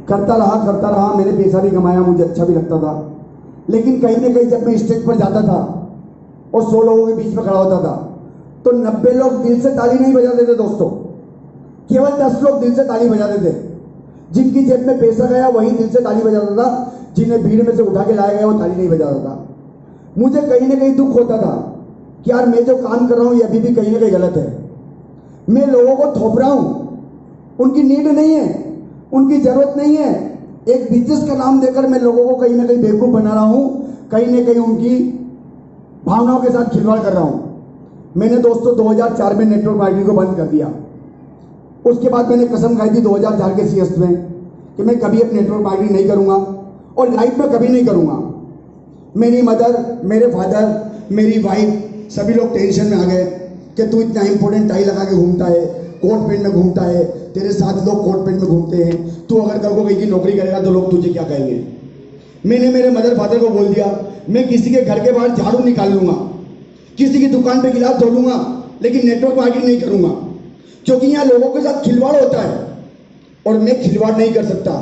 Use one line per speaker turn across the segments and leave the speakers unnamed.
करता रहा, मैंने पैसा भी कमाया, मुझे अच्छा भी लगता था। लेकिन कहीं ना कहीं जब मैं स्टेज पर जाता था और 100 लोगों के बीच में खड़ा होता था तो 90 लोग दिल से ताली नहीं बजाते थे दोस्तों, केवल 10 लोग दिल से ताली बजाते थे। जिनकी जेब में पैसा गया वही दिल से ताली बजाता था, जिन्हें भीड़ में से उठा के लाया गया वो ताली नहीं बजाता था। मुझे कहीं ना कहीं दुख होता था कि यार मैं जो काम कर रहा हूँ ये अभी भी कहीं ना कहीं गलत है। मैं लोगों को थोप रहा हूँ, उनकी नीड नहीं है, उनकी जरूरत नहीं है। एक बिजनेस का नाम देकर मैं लोगों को कहीं ना कहीं बेवकूफ बना रहा हूँ, कहीं ना कहीं उनकी भावनाओं के साथ खिलवाड़ कर रहा हूँ। मैंने दोस्तों 2004 में नेटवर्क मार्केटिंग को बंद कर दिया। उसके बाद मैंने कसम खाई थी 2004 के सीएस में कि मैं कभी अब नेटवर्क मार्केटिंग नहीं करूँगा और लाइफ में कभी नहीं करूँगा। मेरी मदर, मेरे फादर, मेरी वाइफ सभी लोग टेंशन में आ गए कि तू इतना इंपॉर्टेंट टाई लगा के घूमता है, कोट पैंट में घूमता है, तेरे साथ लोग कोट पैंट में घूमते हैं, तू अगर कल को कहीं की नौकरी करेगा तो लोग तुझे क्या कहेंगे। मैंने मेरे मदर फादर को बोल दिया मैं किसी के घर के बाहर झाड़ू निकाल लूंगा, किसी की दुकान पे गिलास धो लूंगा, लेकिन नेटवर्क मार्केटिंग नहीं करूंगा, क्योंकि यहाँ लोगों के साथ खिलवाड़ होता है और मैं खिलवाड़ नहीं कर सकता।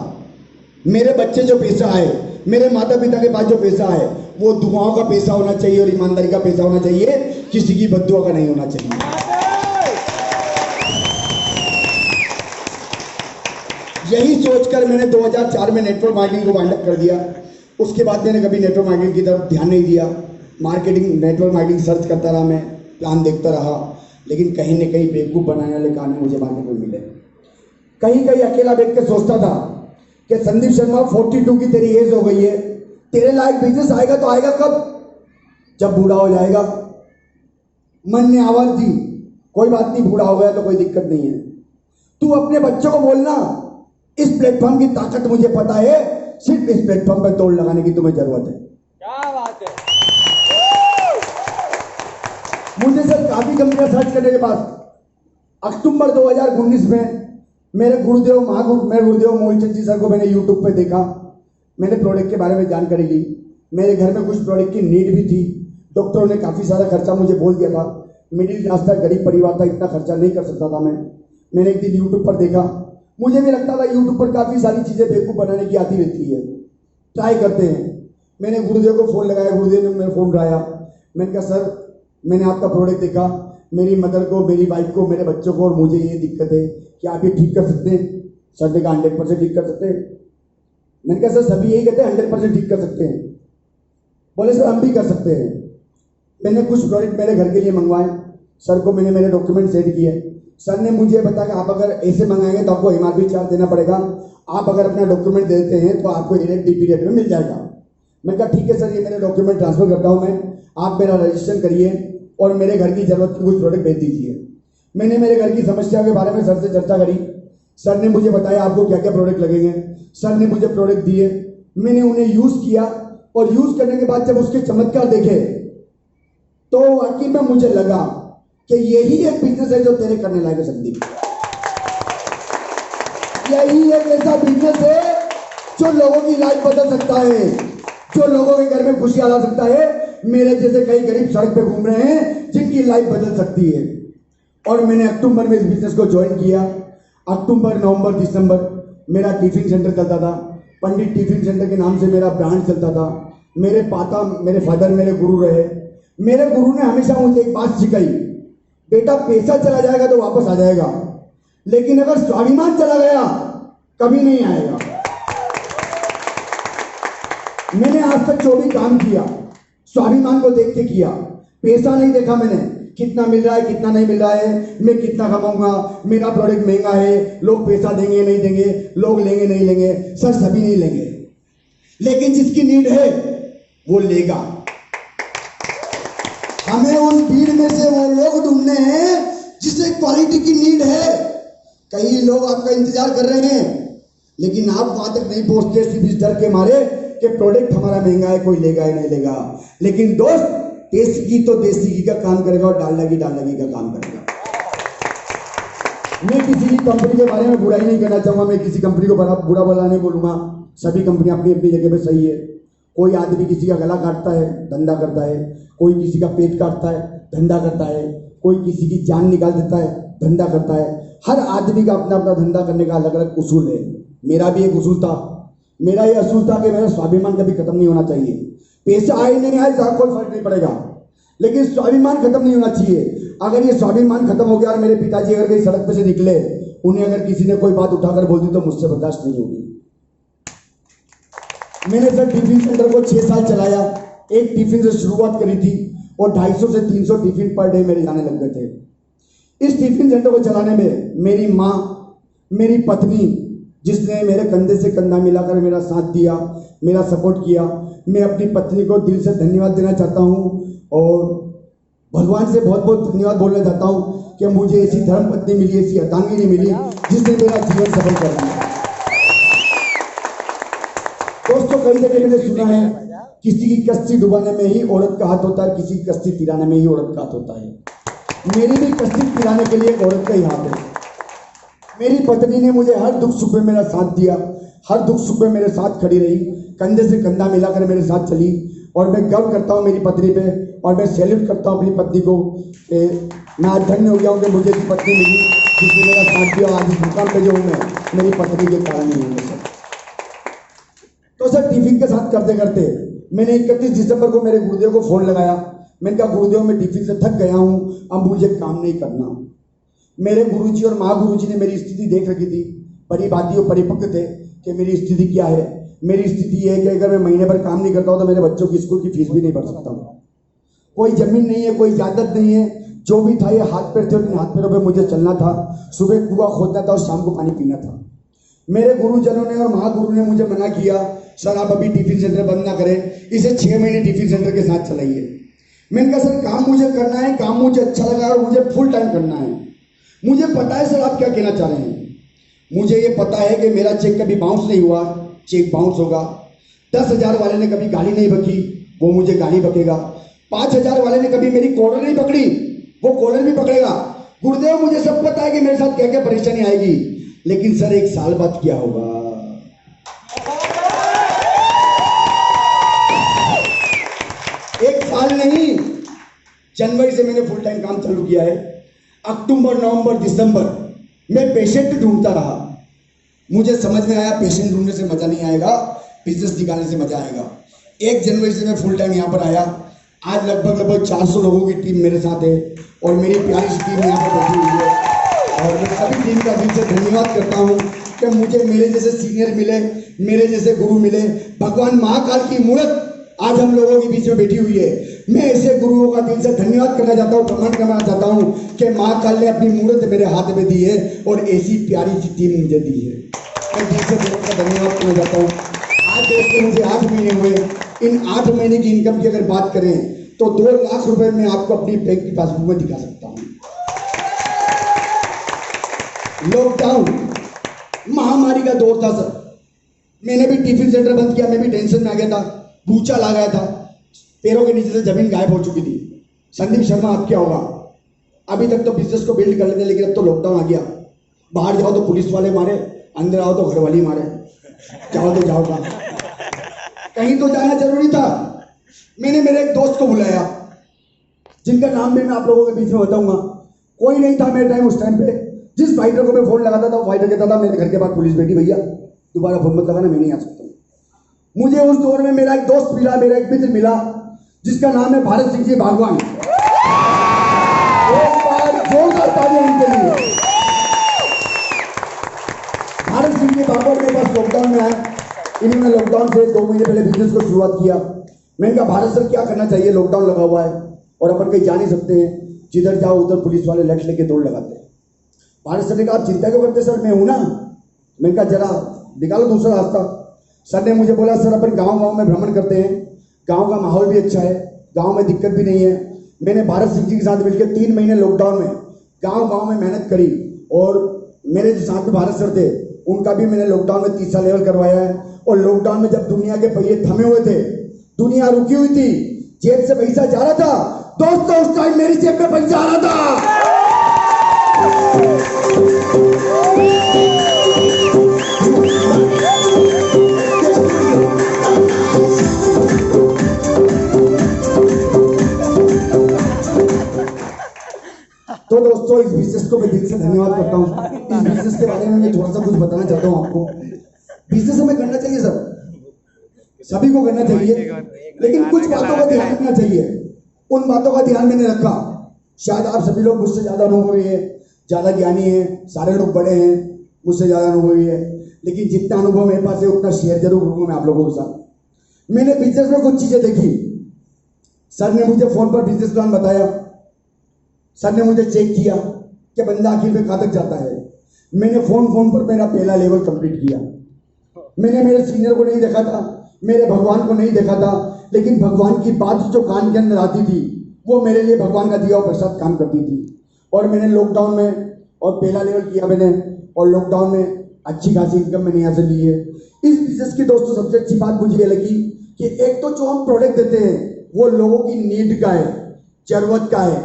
मेरे बच्चे जो पैसा है, मेरे माता पिता के पास जो पैसा है वो दुआओं का पैसा होना चाहिए और ईमानदारी का पैसा होना चाहिए, किसी की बद्दुआ का नहीं होना चाहिए। यही सोचकर मैंने 2004 में नेटवर्क मार्केटिंग को वाइंड अप कर दिया। उसके बाद मैंने कभी नेटवर्क मार्केटिंग की तरफ ध्यान नहीं दिया। नेटवर्क मार्केटिंग सर्च करता रहा, मैं प्लान देखता रहा, लेकिन कहीं न कहीं बेवकूफ़ बनाने वाले काम मुझे मार्केट में मिले। कहीं कहीं अकेला बैठ के सोचता था कि संदीप शर्मा 42 की तेरी एज हो गई है, तेरे लायक बिजनेस आएगा तो आएगा कब? जब बूढ़ा हो जाएगा। मन ने आवाज दी कोई बात नहीं, बूढ़ा हो गया तो कोई दिक्कत नहीं है। तू अपने बच्चों को बोलना इस प्लेटफॉर्म की ताकत मुझे पता है, सिर्फ इस प्लेटफॉर्म पर तोड़ लगाने की तुम्हें जरूरत है।
क्या बात है।
मुझे सर काफी कंपनियां सर्च करने के बाद अक्टूबर 2019 में मेरे गुरुदेव मूलचंद जी सर को मैंने यूट्यूब पे देखा। मैंने प्रोडक्ट के बारे में जानकारी ली। मेरे घर में कुछ प्रोडक्ट की नीड भी थी। डॉक्टरों ने काफ़ी सारा खर्चा मुझे बोल दिया था, मिडिल क्लास था, गरीब परिवार था, इतना खर्चा नहीं कर सकता था मैंने एक दिन यूट्यूब पर देखा। मुझे भी लगता था यूट्यूब पर काफ़ी सारी चीज़ें बेवकूफ़ बनाने की आती रहती है, ट्राई करते हैं। मैंने गुरुदेव को फ़ोन लगाया, गुरुदेव ने मेरा फ़ोन उठाया। मैंने कहा सर मैंने आपका प्रोडक्ट देखा, मेरी मदर को, मेरी वाइफ को, मेरे बच्चों को और मुझे ये दिक्कत है, क्या आप ये ठीक कर सकते हैं? सर ने कहा 100% ठीक कर सकते हैं। मैंने कहा सर सभी यही कहते हैं 100% ठीक कर सकते हैं। बोले सर हम भी कर सकते हैं। मैंने कुछ प्रोडक्ट मेरे घर के लिए मंगवाए, सर को मैंने मेरे डॉक्यूमेंट सेंड किए। सर ने मुझे बताया कि आप अगर ऐसे मंगाएंगे तो आपको MRP चार्ज देना पड़ेगा, आप अगर अपना डॉक्यूमेंट देते हैं तो आपको डायरेक्ट DP रेट में मिल जाएगा। मैंने कहा ठीक है सर, ये मेरे डॉक्यूमेंट ट्रांसफर करता हूँ मैं, आप मेरा रजिस्ट्रेशन करिए और मेरे घर की जरूरत की कुछ प्रोडक्ट भेज दीजिए। मैंने मेरे घर की समस्या के बारे में सर से चर्चा करी। सर ने मुझे बताया आपको क्या क्या प्रोडक्ट लगेंगे। सर ने मुझे प्रोडक्ट दिए, मैंने उन्हें यूज किया और यूज करने के बाद जब उसके चमत्कार देखे तो वाकई में मुझे लगा कि यही एक बिजनेस है जो तेरे करने लायक है संदीप। यही एक ऐसा बिजनेस है जो लोगों की लाइफ बदल सकता है, जो लोगों के घर में खुशियां ला सकता है। मेरे जैसे कई गरीब सड़क पे घूम रहे हैं जिनकी लाइफ बदल सकती है। और मैंने अक्टूबर में इस बिजनेस को ज्वाइन किया। अक्टूबर, नवंबर, दिसंबर मेरा टिफिन सेंटर चलता था। पंडित टिफिन सेंटर के नाम से मेरा ब्रांड चलता था। मेरे फादर मेरे गुरु रहे। मेरे गुरु ने हमेशा मुझे एक बात सिखाई, बेटा पैसा चला जाएगा तो वापस आ जाएगा, लेकिन अगर स्वाभिमान चला गया कभी नहीं आएगा। मैंने आज तक जो भी काम किया स्वाभिमान को देख के किया, पैसा नहीं देखा मैंने, कितना मिल रहा है कितना नहीं मिल रहा है, मैं कितना कमाऊंगा, मेरा प्रोडक्ट महंगा है, लोग पैसा देंगे नहीं देंगे, लोग लेंगे नहीं लेंगे। सर सभी नहीं लेंगे, लेकिन जिसकी नीड है वो लेगा। हमें उन भीड़ में से वो लोग ढूंढने हैं जिसे क्वालिटी की नीड है। कई लोग आपका इंतजार कर रहे हैं लेकिन आप वहां तक नहीं पहुंचते सिर्फ इस डर के मारे कि प्रोडक्ट हमारा महंगा है, कोई लेगा या नहीं लेगा। लेकिन दोस्त देसी घी तो देसी घी का काम करेगा और डालडा घी का काम करेगा। मैं किसी की कंपनी के बारे में बुराई नहीं करना चाहूंगा, मैं किसी कंपनी को बुरा भला नहीं बोलूंगा। सभी कंपनियां अपनी अपनी जगह पे सही है। कोई आदमी किसी का गला काटता है, धंधा करता है, कोई किसी का पेट काटता है, धंधा करता है, कोई किसी की जान निकाल देता है, धंधा करता है। हर आदमी का अपना अपना धंधा करने का अलग अलग उसूल है। मेरा भी एक उसूल था, मेरा ये असूल था कि मेरा स्वाभिमान कभी खत्म नहीं होना चाहिए। पैसा आए नहीं आए जहाँ कोई फर्क नहीं पड़ेगा, लेकिन स्वाभिमान खत्म नहीं होना चाहिए। अगर ये स्वाभिमान खत्म हो गया और मेरे पिताजी अगर कहीं सड़क पे से निकले, उन्हें अगर किसी ने कोई बात उठाकर बोल दी तो मुझसे बर्दाश्त नहीं होगी। मैंने सर टिफिन सेंटर को 6 साल चलाया। एक टिफिन से शुरुआत करी थी और 250 से 300 टिफिन पर डे मेरे जाने लग गए थे। इस टिफिन सेंटर को चलाने में मेरी माँ, मेरी पत्नी, जिसने मेरे कंधे से कंधा मिलाकर मेरा साथ दिया, मेरा सपोर्ट किया, मैं अपनी पत्नी को दिल से धन्यवाद देना चाहता हूँ और भगवान से बहुत बहुत धन्यवाद बोलना चाहता हूँ कि मुझे ऐसी धर्म पत्नी मिली, ऐसी अर्धांगिनी मिली जिसने मेरा जीवन सफल कर दिया। दोस्तों, कई जगह मैंने सुना है किसी की कश्ती डुबाने में ही औरत का हाथ होता है, किसी की कश्ती तिराने में ही औरत का हाथ होता है। मेरी भी कश्ती तिराने के लिए एक औरत का ही हाथ है। मेरी पत्नी ने मुझे हर दुख सुख में मेरा साथ दिया, हर दुख सुख में मेरे साथ खड़ी रही, कंधे से कंधा मिलाकर मेरे साथ चली और मैं गर्व करता हूँ मेरी पत्नी पे और मैं सैल्यूट करता हूँ अपनी पत्नी को। मैं आज धन्य हो गया हूँ कि मुझे ऐसी पत्नी मिली जिसने मेरा साथ दिया। आज इस मुकाम पे जो हूँ मैं, मेरी पत्नी के कारण ही हूँ सर। तो सर टिफिन के साथ करते करते मैंने 31 दिसंबर को मेरे गुरुदेव को फोन लगाया। मैंने कहा गुरुदेव, मैं टिफिन से थक गया हूँ, अब मुझे काम नहीं करना। मेरे गुरुजी और माँ गुरुजी ने मेरी स्थिति देख रखी थी, परिभाती और परिपक्व थे कि मेरी स्थिति क्या है। मेरी स्थिति ये है कि अगर मैं महीने भर काम नहीं करता हूँ तो मेरे बच्चों की स्कूल की फीस भी नहीं भर सकता हूँ। कोई जमीन नहीं है, कोई जायदाद नहीं है, जो भी था ये हाथ पैर थे और इन हाथ पैरों पे मुझे चलना था। सुबह कुआं खोदना था और शाम को पानी पीना था। मेरे गुरुजनों ने और महागुरु ने मुझे मना किया, सर आप अभी टिफिन सेंटर बंद ना करें, इसे 6 महीने टिफिन सेंटर के साथ चलाइए। मैंने कहा सर काम मुझे करना है, काम मुझे अच्छा लगा और मुझे फुल टाइम करना है। मुझे पता है सर आप क्या कहना चाह रहे हैं। मुझे ये पता है कि मेरा चेक कभी बाउंस नहीं हुआ, चेक बाउंस होगा। 10,000 वाले ने कभी गाली नहीं बकी, वो मुझे गाली बकेगा। 5,000 वाले ने कभी मेरी कॉलर नहीं पकड़ी, वो कॉलर भी पकड़ेगा। गुरुदेव, मुझे सब पता है कि मेरे साथ क्या क्या परेशानी आएगी, लेकिन सर 1 साल बाद क्या होगा। एक साल नहीं, जनवरी से मैंने फुल टाइम काम चालू किया है। अक्टूबर, नवंबर, दिसंबर मैं पेशेंट ढूंढता रहा। मुझे समझ में आया पेशेंट ढूंढने से मजा नहीं आएगा, बिजनेस दिखाने से मजा आएगा। 1 जनवरी से मैं फुल टाइम यहाँ पर आया। आज लगभग 400 लोगों की टीम मेरे साथ है और मेरी प्यारी सी टीम यहाँ पर बैठी हुई है और मैं सभी टीम का दिल से धन्यवाद करता हूँ कि मुझे मेरे जैसे सीनियर मिले, मेरे जैसे गुरु मिले। भगवान महाकाल की मूर्त आज हम लोगों के बीच में बैठी हुई है। मैं ऐसे गुरुओं का दिल से धन्यवाद करना चाहता हूँ, प्रमाण करना चाहता हूँ कि महाकाल ने अपनी मूर्त मेरे हाथ में दी है और ऐसी प्यारी सी टीम मुझे दी है। मैं दिल से गुरुओं का धन्यवाद करना चाहता हूँ। आज देखते मुझे 8 महीने हुए। इन 8 महीने की इनकम की अगर बात करें तो 2 लाख रुपए मैं आपको अपनी बैंक की पासबुक में दिखा सकता हूँ। लॉकडाउन महामारी का दौर था सर, मैंने भी टिफिन सेंटर बंद किया। मैं भी टेंशन में आ गया था, भूचा ला गया था, पैरों के नीचे से जमीन गायब हो चुकी थी। संदीप शर्मा अब क्या होगा। अभी तक तो बिजनेस को बिल्ड कर लेते, लेकिन अब तो लॉकडाउन आ गया। बाहर जाओ तो पुलिस वाले मारे, अंदर आओ तो घर वाली मारे। जाओ तो जाओ कहाँ, कहीं तो जाना जरूरी था। मैंने मेरे एक दोस्त को बुलाया जिनका नाम भी मैं आप लोगों के बीच में बताऊंगा। कोई नहीं था मेरे टाइम, उस टाइम पे जिस फाइटर को मैं फोन लगाता था वो फाइटर कहता था मेरे घर के पास पुलिस बैठी, भैया दोबारा फोन मत लगाना, मैं नहीं आ सकता। मुझे उस दौर में मेरा एक दोस्त मिला, मेरा एक मित्र मिला जिसका नाम है भारत सिंह जी भागवान। एक बार जोरदार तालियां उनके लिए। भारत सिंह जी भागवान मेरे पास लॉकडाउन में आए। इन्होंने लॉकडाउन से 2 महीने पहले बिजनेस को शुरुआत किया। मैंने कहा भारत सर क्या करना चाहिए, लॉकडाउन लगा हुआ है और अपन कहीं जा नहीं सकते हैं, जिधर जाओ उधर पुलिस वाले लठ लेके दौड़ लगाते हैं। भारत सर ने कहा आप चिंता क्यों करते सर, मैं हूं ना। मैंने कहा जरा निकालो दूसरा रास्ता। सर ने मुझे बोला सर अपन गांव में भ्रमण करते हैं, गांव का माहौल भी अच्छा है, गांव में दिक्कत भी नहीं है। मैंने भारत सिंह जी के साथ मिलकर 3 महीने लॉकडाउन में गांव में मेहनत करी और मेरे जो साथ में भारत सर थे उनका भी मैंने लॉकडाउन में तीसरा लेवल करवाया है। और लॉकडाउन में जब दुनिया के पहिए थमे हुए थे, दुनिया रुकी हुई थी, जेब से पैसा जा रहा था, दोस्तों उस टाइम मेरी जेब में पैसा आ रहा था। तो दोस्तों इस बिजनेस को मैं दिल से धन्यवाद करता हूँ। इस बिजनेस के बारे में मैं थोड़ा सा कुछ बताना चाहता हूँ आपको। बिजनेस हमें करना चाहिए सर, सभी को करना चाहिए, लेकिन कुछ बातों का ध्यान रखना चाहिए। उन बातों का ध्यान मैंने रखा। शायद आप सभी लोग मुझसे ज्यादा अनुभवी है, ज्यादा ज्ञानी है, सारे लोग बड़े हैं, मुझसे ज्यादा अनुभवी है, लेकिन जितना अनुभव मेरे पास है उतना शेयर जरूर करूंगा मैं आप लोगों के साथ। मैंने बिजनेस में कुछ चीजें देखी। सर ने मुझे फोन पर बिजनेस प्लान बताया, सर ने मुझे चेक किया कि बंदा आखिर में कहां तक जाता है। मैंने फोन पर मेरा पहला लेवल कंप्लीट किया। मैंने मेरे सीनियर को नहीं देखा था, मेरे भगवान को नहीं देखा था, लेकिन भगवान की बात जो कान के अंदर आती थी वो मेरे लिए भगवान का दिया हुआ प्रसाद काम करती थी। और मैंने लॉकडाउन में और पहला लेवल किया मैंने, और लॉकडाउन में अच्छी खासी इनकम मैंने यहाँ से ली है। इस बिजनेस की दोस्तों सबसे अच्छी बात मुझे ये लगी कि एक तो जो हम प्रोडक्ट देते हैं वो लोगों की नीड का है, जरूरत का है।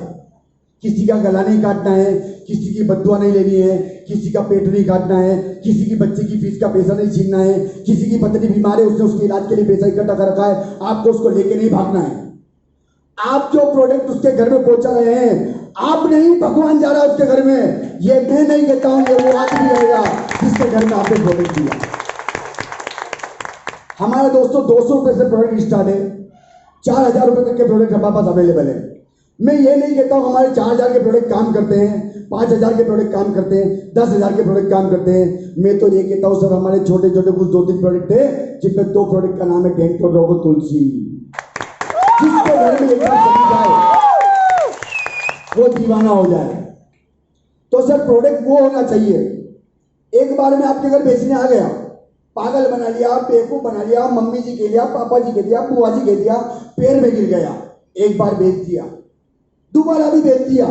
किसी का गला नहीं काटना है, किसी की बददुआ नहीं लेनी है, किसी का पेट नहीं काटना है, किसी की बच्चे की फीस का पैसा नहीं छीनना है, किसी की पत्नी बीमार है उसने उसके इलाज के लिए पैसा इकट्ठा कर रखा है, आपको उसको लेके नहीं भागना है। आप जो प्रोडक्ट उसके घर में पहुंचा रहे हैं, आप नहीं, भगवान जा रहा है उसके घर में। ये मैं नहीं कहता हूं, ये वो आदमी रहेगा जिसके घर में आपने प्रोडक्ट दिया। हमारे दोस्तों 200 रुपए से प्रोडक्ट स्टार्ट है, 4000 रुपए तक के प्रोडक्ट हमारे पास अवेलेबल है। मैं ये नहीं कहता हूं हमारे 4000 के प्रोडक्ट काम करते हैं, 5000 के प्रोडक्ट काम करते हैं, 10,000 के प्रोडक्ट काम करते हैं। मैं तो ये कहता हूं सर हमारे छोटे छोटे कुछ 2-3 प्रोडक्ट है जिनमें 2 प्रोडक्ट का नाम है डेंटो रोगो तुलसी। जिसके घर में एक बार चली जाए वो दीवाना हो जाए। तो सर प्रोडक्ट वो होना चाहिए, एक बार में आपके घर बेचने आ गया, पागल बना लिया, बेवकूफ बना लिया, मम्मी जी के दिया, पापा जी के दिया, बुआ जी के दिया, पैर में गिर गया, एक बार बेच दिया, दोबारा भी बेच दिया,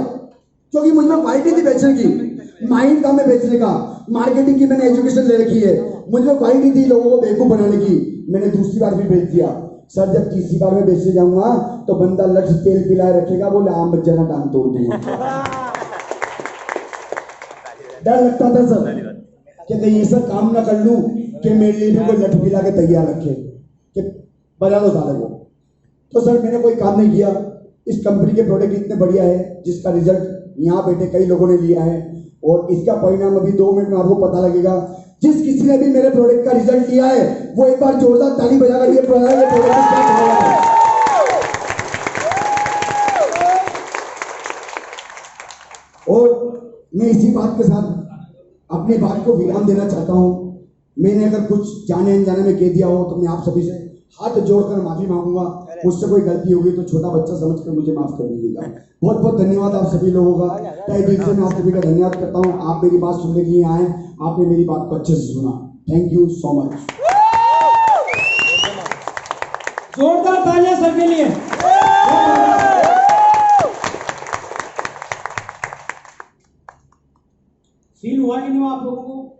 क्योंकि मुझ में क्वालिटी थी बेचने की, माइंड था मैं बेचने का, मार्केटिंग की मैंने एजुकेशन ले रखी है, मुझ में क्वालिटी थी लोगों को बेवकूफ बनाने की। मैंने दूसरी बार भी बेच दिया। सर जब तीसरी बार में बेचने जाऊंगा तो बंदा लठ तेल पिलाए रखेगा, बोले आम बच्चा ना टांग तोड़ दूंगा। डर लगता था सर कि कहीं ऐसा काम ना कर लूं कि मेरे लिए भी कोई लठ पिला के तैयार रखे कि बजा दो साले को। तो सर मैंने कोई काम नहीं किया। इस कंपनी के प्रोडक्ट इतने बढ़िया है जिसका रिजल्ट यहाँ बैठे कई लोगों ने लिया है, और इसका परिणाम अभी 2 मिनट में आपको पता लगेगा। जिस किसी ने भी मेरे प्रोडक्ट का रिजल्ट लिया है वो एक बार जोरदार ताली बजाकर ये प्रोडक्ट है। और मैं इसी बात के साथ अपनी बात को विराम देना चाहता हूं। मैंने अगर कुछ जाने अनजाने में कह दिया हो तो मैं आप सभी से हाथ जोड़कर माफी मांगूंगा। मुझसे कोई गलती होगी तो छोटा बच्चा समझकर मुझे माफ कर दीजिएगा। बहुत बहुत धन्यवाद आप सभी लोगों का, तहे दिल से मैं आप सभी का धन्यवाद करता हूं। आप मेरी बात सुनने के लिए आए, आपने मेरी बात को अच्छे से सुना। Thank you so much.
जोरदार तालियां सर के लिए। फील हुआ कि नहीं हुआ आप लोगों को?